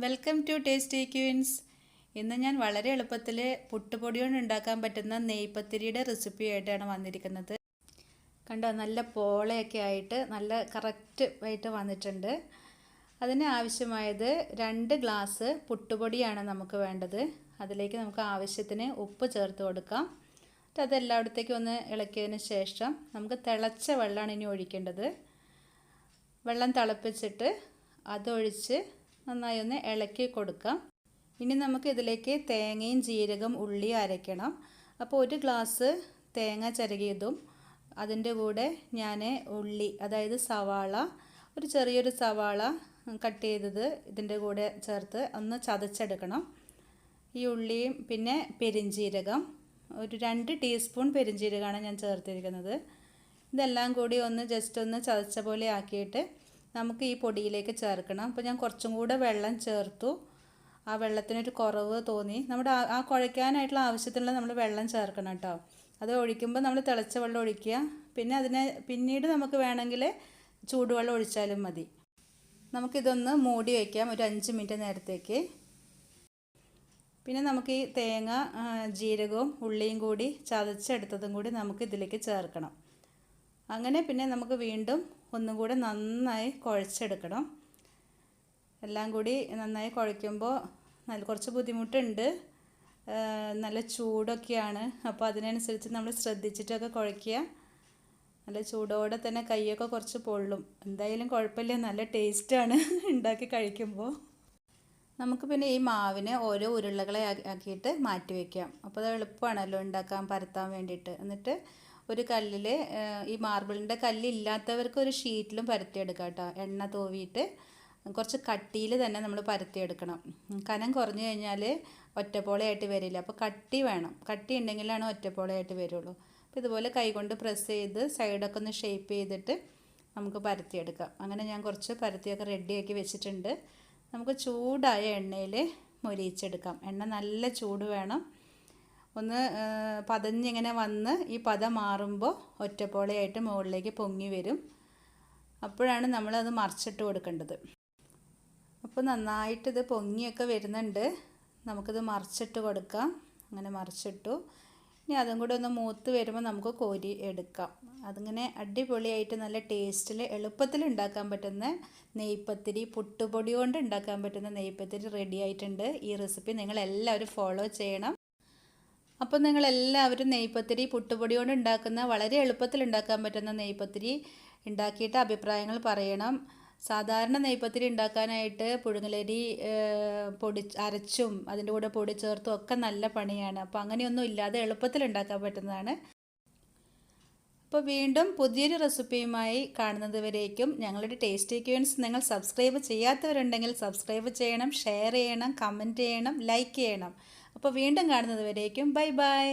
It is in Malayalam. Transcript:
വെൽക്കം ടു ടേസ്റ്റി ക്യൂൻസ്. ഇന്ന് ഞാൻ വളരെ എളുപ്പത്തിൽ പുട്ടുപൊടി കൊണ്ട് ഉണ്ടാക്കാൻ പറ്റുന്ന നെയ്പത്തിരിയുടെ റെസിപ്പി ആയിട്ടാണ് വന്നിരിക്കുന്നത്. കണ്ടോ, നല്ല പോളയൊക്കെ ആയിട്ട് നല്ല കറക്റ്റ് ആയിട്ട് വന്നിട്ടുണ്ട്. അതിന് ആവശ്യമായത് 2 ഗ്ലാസ് പുട്ടുപൊടിയാണ് നമുക്ക് വേണ്ടത്. അതിലേക്ക് നമുക്ക് ആവശ്യത്തിന് ഉപ്പ് ചേർത്ത് കൊടുക്കാം. എന്നിട്ട് അതെല്ലായിടത്തേക്കും ഒന്ന് ഇളക്കിയതിന് ശേഷം നമുക്ക് തിളച്ച വെള്ളമാണ് ഇനി ഒഴിക്കേണ്ടത്. വെള്ളം തിളപ്പിച്ചിട്ട് അതൊഴിച്ച് നന്നായി ഒന്ന് ഇളക്കി കൊടുക്കാം. ഇനി നമുക്ക് ഇതിലേക്ക് തേങ്ങയും ജീരകം ഉള്ളിയും അരയ്ക്കണം. അപ്പോൾ 1 ഗ്ലാസ് തേങ്ങ ചിരകിയതും അതിൻ്റെ കൂടെ ഞാൻ ഉള്ളി, അതായത് സവാള, ഒരു ചെറിയൊരു സവാള കട്ട് ചെയ്തത് ഇതിൻ്റെ കൂടെ ചേർത്ത് ഒന്ന് ചതച്ചെടുക്കണം. ഈ ഉള്ളിയും പിന്നെ പെരിഞ്ജീരകം, ഒരു 2 ടീസ്പൂൺ പെരിഞ്ജീരകമാണ് ഞാൻ ചേർത്തിരിക്കുന്നത്. ഇതെല്ലാം കൂടി ഒന്ന് ജസ്റ്റ് ഒന്ന് ചതച്ച പോലെ ആക്കിയിട്ട് നമുക്ക് ഈ പൊടിയിലേക്ക് ചേർക്കണം. അപ്പോൾ ഞാൻ കുറച്ചും കൂടെ വെള്ളം ചേർത്തു. ആ വെള്ളത്തിനൊരു കുറവ് തോന്നി. നമ്മുടെ ആ കുഴയ്ക്കാനായിട്ടുള്ള ആവശ്യത്തിനുള്ള നമ്മൾ വെള്ളം ചേർക്കണം കേട്ടോ. അത് ഒഴിക്കുമ്പോൾ നമ്മൾ തിളച്ച വെള്ളം ഒഴിക്കുക. പിന്നെ പിന്നീട് നമുക്ക് വേണമെങ്കിൽ ചൂടുവെള്ളം ഒഴിച്ചാലും മതി. നമുക്കിതൊന്ന് മൂടി വയ്ക്കാം ഒരു 5 മിനിറ്റ് നേരത്തേക്ക്. പിന്നെ നമുക്ക് ഈ തേങ്ങ, ജീരകവും ഉള്ളിയും കൂടി ചതച്ചെടുത്തതും കൂടി നമുക്ക് ഇതിലേക്ക് ചേർക്കണം. അങ്ങനെ പിന്നെ നമുക്ക് വീണ്ടും ഒന്നും കൂടെ നന്നായി കുഴച്ചെടുക്കണം. എല്ലാം കൂടി നന്നായി കുഴയ്ക്കുമ്പോൾ കുറച്ച് ബുദ്ധിമുട്ടുണ്ട്. നല്ല ചൂടൊക്കെയാണ്. അപ്പോൾ അതിനനുസരിച്ച് നമ്മൾ ശ്രദ്ധിച്ചിട്ടൊക്കെ കുഴയ്ക്കുക. നല്ല ചൂടോടെ തന്നെ കൈയൊക്കെ കുറച്ച് പൊള്ളും. എന്തായാലും കുഴപ്പമില്ല, നല്ല ടേസ്റ്റാണ് ഉണ്ടാക്കി കഴിക്കുമ്പോൾ. നമുക്ക് പിന്നെ ഈ മാവിനെ ഓരോ ഉരുളകളെ ആക്കിയിട്ട് മാറ്റി വയ്ക്കാം. അപ്പോൾ അത് എളുപ്പമാണല്ലോ ഉണ്ടാക്കാൻ, പരത്താൻ വേണ്ടിയിട്ട്. എന്നിട്ട് ഒരു കല്ലിൽ, ഈ മാർബിളിൻ്റെ കല്ലില്ലാത്തവർക്ക് ഒരു ഷീറ്റിലും പരത്തിയെടുക്കാം കേട്ടോ. എണ്ണ തൂവിയിട്ട് കുറച്ച് കട്ടിയിൽ തന്നെ നമ്മൾ പരത്തിയെടുക്കണം. കനം കുറഞ്ഞു കഴിഞ്ഞാൽ ഒറ്റപ്പോളയായിട്ട് വരില്ല. അപ്പോൾ കട്ടി വേണം. കട്ടി ഉണ്ടെങ്കിലാണ് ഒറ്റപ്പോളയായിട്ട് വരുള്ളൂ. അപ്പോൾ ഇതുപോലെ കൈകൊണ്ട് പ്രസ് ചെയ്ത് സൈഡൊക്കെ ഒന്ന് ഷേപ്പ് ചെയ്തിട്ട് നമുക്ക് പരത്തിയെടുക്കാം. അങ്ങനെ ഞാൻ കുറച്ച് പരത്തിയൊക്കെ റെഡിയാക്കി വെച്ചിട്ടുണ്ട്. നമുക്ക് ചൂടായ എണ്ണയിൽ മൊരിയിച്ചെടുക്കാം. എണ്ണ നല്ല ചൂട് വേണം. ഒന്ന് പതഞ്ഞിങ്ങനെ വന്ന് ഈ പദം മാറുമ്പോൾ ഒറ്റപ്പോളയായിട്ട് മുകളിലേക്ക് പൊങ്ങി വരും. അപ്പോഴാണ് നമ്മളത് മറിച്ചിട്ട് കൊടുക്കേണ്ടത്. അപ്പോൾ നന്നായിട്ടിത് പൊങ്ങിയൊക്കെ വരുന്നുണ്ട്. നമുക്കിത് മറിച്ചിട്ട് കൊടുക്കാം. അങ്ങനെ മറിച്ചിട്ടു. ഇനി അതും കൂടെ ഒന്ന് മൂത്ത് വരുമ്പോൾ നമുക്ക് കോരി എടുക്കാം. അതിങ്ങനെ അടിപൊളിയായിട്ട് നല്ല ടേസ്റ്റിൽ എളുപ്പത്തിൽ ഉണ്ടാക്കാൻ പറ്റുന്ന നെയ്പത്തിരി, പുട്ടുപൊടി കൊണ്ട് ഉണ്ടാക്കാൻ പറ്റുന്ന നെയ്പത്തിരി റെഡി ആയിട്ടുണ്ട്. ഈ റെസിപ്പി നിങ്ങളെല്ലാവരും ഫോളോ ചെയ്യണം. അപ്പോൾ നിങ്ങളെല്ലാവരും നെയ്പത്തിരി പുട്ടുപൊടി കൊണ്ട് ഉണ്ടാക്കുന്ന, വളരെ എളുപ്പത്തിൽ ഉണ്ടാക്കാൻ പറ്റുന്ന നെയ്പത്തിരി ഉണ്ടാക്കിയിട്ട് അഭിപ്രായങ്ങൾ പറയണം. സാധാരണ നെയ്പത്തിരി ഉണ്ടാക്കാനായിട്ട് പുഴുങ്ങലരി അരച്ചും അതിൻ്റെ കൂടെ പൊടി ചേർത്തും ഒക്കെ നല്ല പണിയാണ്. അപ്പോൾ അങ്ങനെയൊന്നും ഇല്ലാതെ എളുപ്പത്തിൽ ഉണ്ടാക്കാൻ പറ്റുന്നതാണ്. അപ്പോൾ വീണ്ടും പുതിയൊരു റെസിപ്പിയുമായി കാണുന്നത് വരേക്കും ഞങ്ങളുടെ ടേസ്റ്റി ക്യൂൻസ് നിങ്ങൾ സബ്സ്ക്രൈബ് ചെയ്യാത്തവരുണ്ടെങ്കിൽ സബ്സ്ക്രൈബ് ചെയ്യണം, ഷെയർ ചെയ്യണം, കമൻറ്റ് ചെയ്യണം, ലൈക്ക് ചെയ്യണം. അപ്പോൾ വീണ്ടും കാണുന്നത് വരേക്കും ബൈ ബൈ.